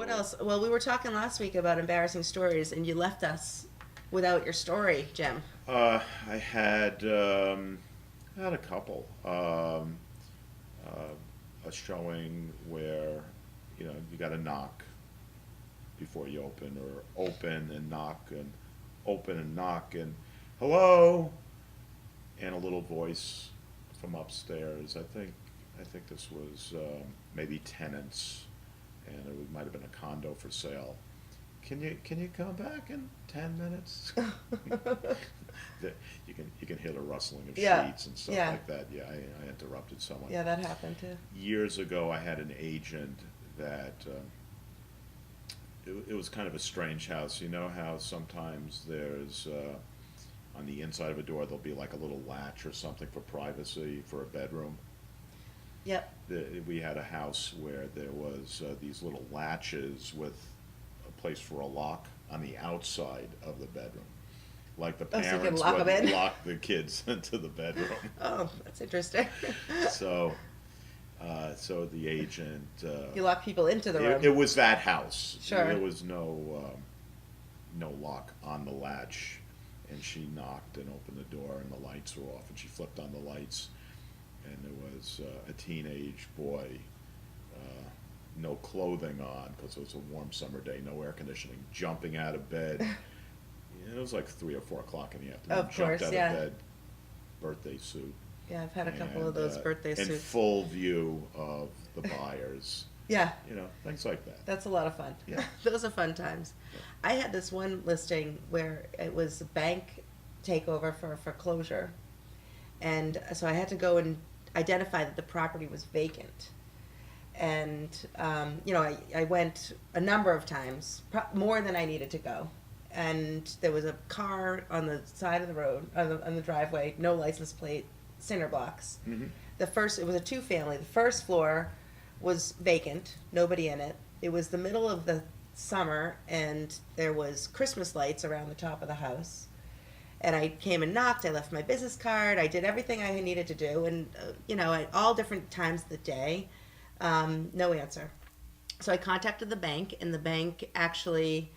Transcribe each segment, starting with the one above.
What else? Well, we were talking last week about embarrassing stories, and you left us without your story, Jim. I had a couple. A showing where you got to knock before you open, or open and knock and hello, and a little voice from upstairs. I think this was maybe tenants, and might have been a condo for sale. Can you come back in 10 minutes? You can hear the rustling of Yeah, sheets and stuff yeah, like that. Yeah, I interrupted someone. yeah. That happened too. Years ago, I had an agent that it was kind of a strange house. You know how sometimes there's on the inside of a door there'll be like a little latch or something for privacy for a bedroom. Yep. We had a house where there was these little latches with a place for a lock on the outside of the bedroom. Like the Oh, so you can parents lock 'em would in? lock the kids into the bedroom. Oh, that's interesting. So, so the agent, You lock people into the room. it was that house. Sure. There was no lock on the latch, and she knocked and opened the door, and the lights were off, and she flipped on the lights, and there was a teenage boy, no clothing on because it was a warm summer day, no air conditioning, jumping out of bed. It was like 3 or 4 o'clock in the afternoon. Of course, jumped out yeah. of bed, birthday suit, Yeah, I've had a couple of and those birthday in suits. full view of the buyers. Yeah, Things like that. that's a lot of fun. Yeah. Those are fun times. Yeah. I had this one listing where it was a bank takeover for a foreclosure, and so I had to go and identify that the property was vacant. And I went a number of times, more than I needed to go. And there was a car on the side of the road, on the driveway, no license plate, cinder blocks. Mm-hmm. It was a two-family. The first floor was vacant, nobody in it. It was the middle of the summer, and there was Christmas lights around the top of the house. And I came and knocked. I left my business card. I did everything I needed to do, and at all different times of the day, no answer. So I contacted the bank, and the bank actually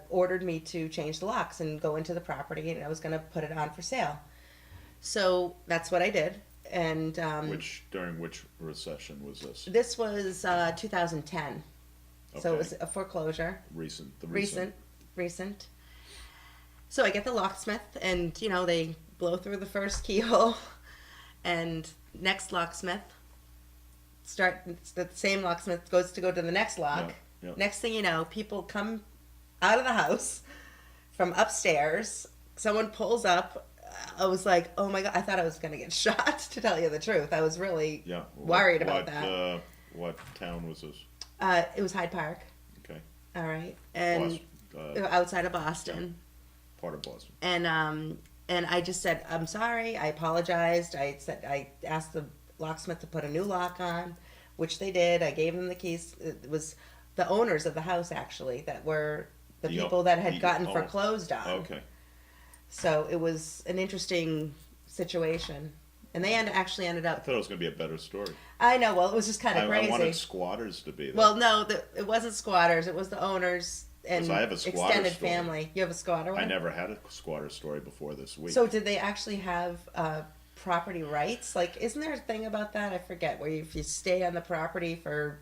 ordered me to change the locks and go into the property, and I was going to put it on for sale. So that's what I did. And During which recession was this? this was 2010. So it Okay. was a foreclosure. Recent. So I get the locksmith, and they blow through the first keyhole, and next locksmith the same locksmith goes to go to the next lock. Yeah, yeah. Next thing you know, people come out of the house from upstairs. Someone pulls up. I was like, oh my God, I thought I was going to get shot, to tell you the truth. I was really Yeah. worried about that. What town was this? It was Hyde Park. Okay. All right. And outside of Boston. Part of Boston. And I just said, I'm sorry. I apologized. I asked the locksmith to put a new lock on, which they did. I gave them the keys. It was the owners of the house, actually, that were the people that had gotten foreclosed on. Okay. So it was an interesting situation. And they actually ended I up... thought it was going to be a better story. I know. Well, it was just kind of crazy. I wanted squatters to be there. Well, no, it wasn't squatters. It was the owners and 'Cause I have a squatter extended story. family. You have a squatter one? I never had a squatter story before this week. So did they actually have property rights? Like, isn't there a thing about that? I forget. Where if you stay on the property for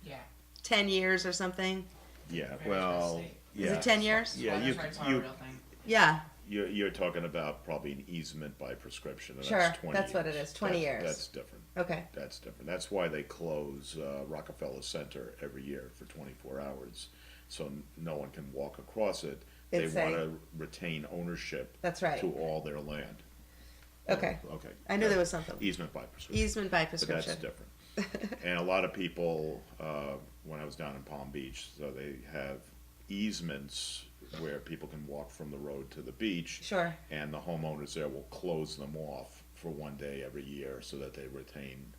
Yeah. 10 years or something? Yeah, Very well, state. yeah. Is it 10 years? Yeah, Squatters' rights are a real thing. Yeah. You're talking about probably an easement by prescription. And Sure, that's 20 that's what years. it is, 20 years. That's different. Okay. That's different. That's why they close Rockefeller Center every year for 24 hours, so no one can walk across it. They Insane. want to retain ownership That's right. to all their land. Okay. Okay. I knew there was something. Easement by prescription. Easement by But prescription. that's different. And a lot of people, when I was down in Palm Beach, so they have easements where people can walk from the road to the beach. Sure. And the homeowners there will close them off for one day every year so that they retain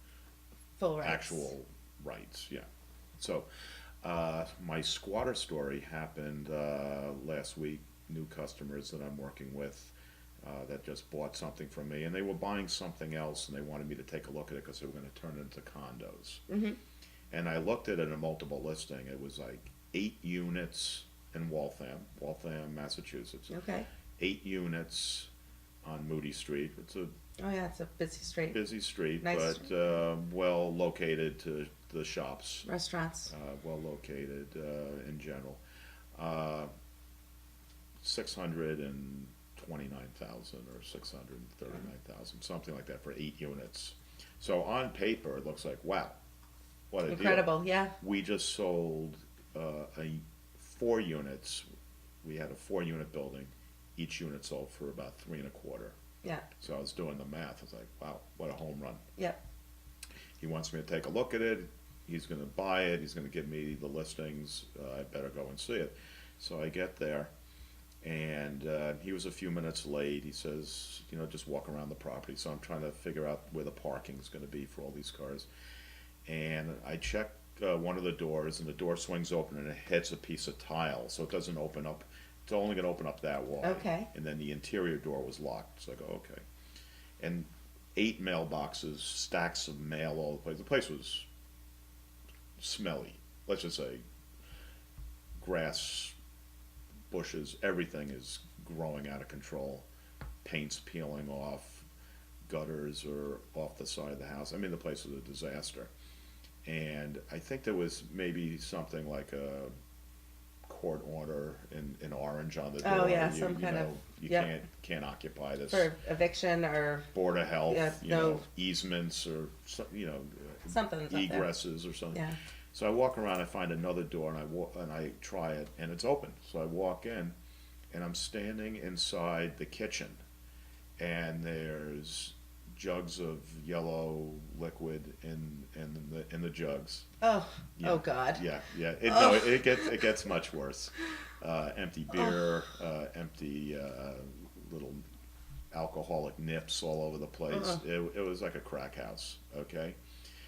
Full rights. actual rights, yeah. So, my squatter story happened last week. New customers that I'm working with that just bought something from me, and they were buying something else, and they wanted me to take a look at it because they were going to turn it into condos. Mm-hmm. And I looked at it in a multiple listing. It was like 8 units in Waltham, Massachusetts. Okay. 8 units on Moody Street. It's a Oh yeah, it's a busy street. busy street, Nice but street. well located to the shops. Restaurants. Well located in general. Uh, 629,000 or 639,000, something like that for 8 units. So on paper, it looks like, wow, what a deal. Incredible, yeah. We just sold 4 units. We had a 4 unit building. Each unit sold for about 3.25. Yeah. So I was doing the math. I was like, wow, what a home run. Yep. He wants me to take a look at it. He's going to buy it. He's going to give me the listings. I better go and see it. So I get there, and he was a few minutes late. He says, just walk around the property. So I'm trying to figure out where the parking is going to be for all these cars. And I check one of the doors, and the door swings open, and it hits a piece of tile, so it doesn't open up. It's only going to open up that wide. Okay. And then the interior door was locked. So I go, okay. And 8 mailboxes, stacks of mail all the place. The place was smelly. Let's just say grass, bushes, everything is growing out of control. Paint's peeling off. Gutters are off the side of the house. I mean, the place was a disaster. And I think there was maybe something like a court order in orange on the door. Oh, yeah, you, some you kind know, of- you yep. can't occupy this. For eviction or Board of Health, Yeah, you no. know, easements or something's up there. egresses or something. Yeah. So I walk around, I find another door, and I try it, and it's open. So I walk in, and I'm standing inside the kitchen, and there's jugs of yellow liquid in the jugs. Oh, Yeah. oh God. Yeah, yeah. Oh. No, it gets much worse. Empty beer, empty little alcoholic nips all over the place. It was like a crack house. Okay,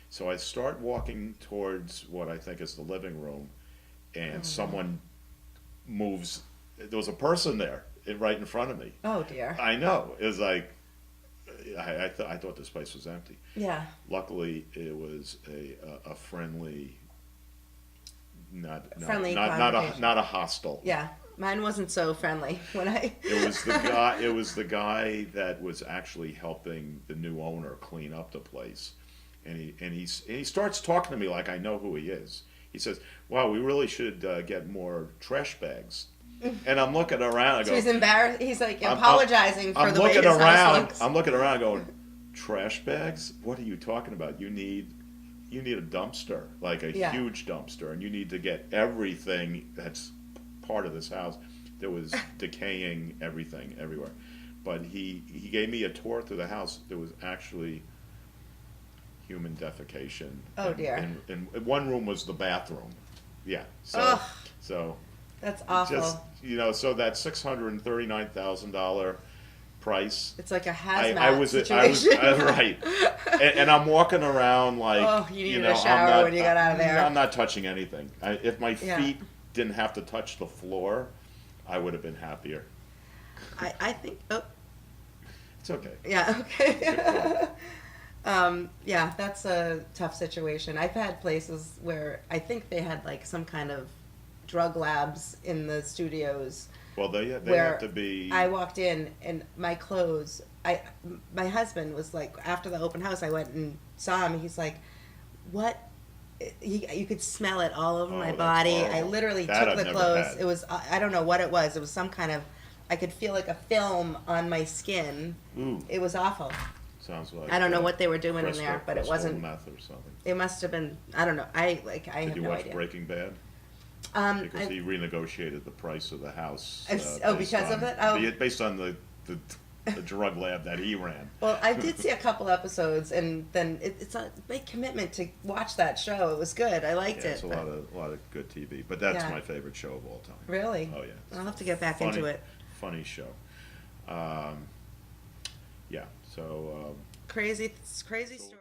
so I start walking towards what I think is the living room, and someone moves. There was a person there, right in front of me. Oh dear. I know. It was like I thought this place was empty. Yeah. Luckily, it was a friendly, not conversation. not a hostile. Yeah. Mine wasn't so friendly when I. It was the guy. It was the guy that was actually helping the new owner clean up the place, and he starts talking to me like I know who he is. He says, "Wow, we really should get more trash bags." And I'm looking around. I go, So he's embarrassed. He's like apologizing for the way his looking house around. looks. I'm looking around, going, "Trash bags? What are you talking about? You need a dumpster, like a Yeah. huge dumpster, and you need to get everything that's part of this house." There was decaying everything everywhere. But he gave me a tour through the house. There was actually human defecation. Oh, dear. And one room was the bathroom. Yeah. Ugh. So That's awful. just so that $639,000 price. It's like a hazmat I was situation. right, and I'm walking around like Oh, you needed a I'm shower not- when you got out of there. I'm not touching anything. If my Yeah. feet didn't have to touch the floor, I would have been happier. I think. Oh, It's okay. yeah. Okay. Yeah, that's a tough situation. I've had places where I think they had like some kind of drug labs in the studios. Well, they where have to be. I walked in and my clothes. My husband was like, after the open house, I went and saw him. He's like, "What?" You could smell it all over Oh, my that's body. I horrible. literally That took I've the never clothes. had. It was I don't know what it was. It was some kind of. I could feel like a film on my skin. Ooh, It was awful. sounds like. I don't know what they were doing in crystal- there, but it crystal wasn't. meth or something. It must have been. I don't know. I Did have you no watch idea. Breaking Bad? Because he renegotiated the price of the house. Because of it? Oh. Based on the drug lab that he ran. Well, I did see a couple episodes, and then it's a big commitment to watch that show. It was good. I liked Yeah, it. it's a but- lot of good TV, but that's Yeah. my favorite show of all time. Really? Oh yeah, it's I'll have to get back funny, into it. Funny show. Yeah, so. Crazy story.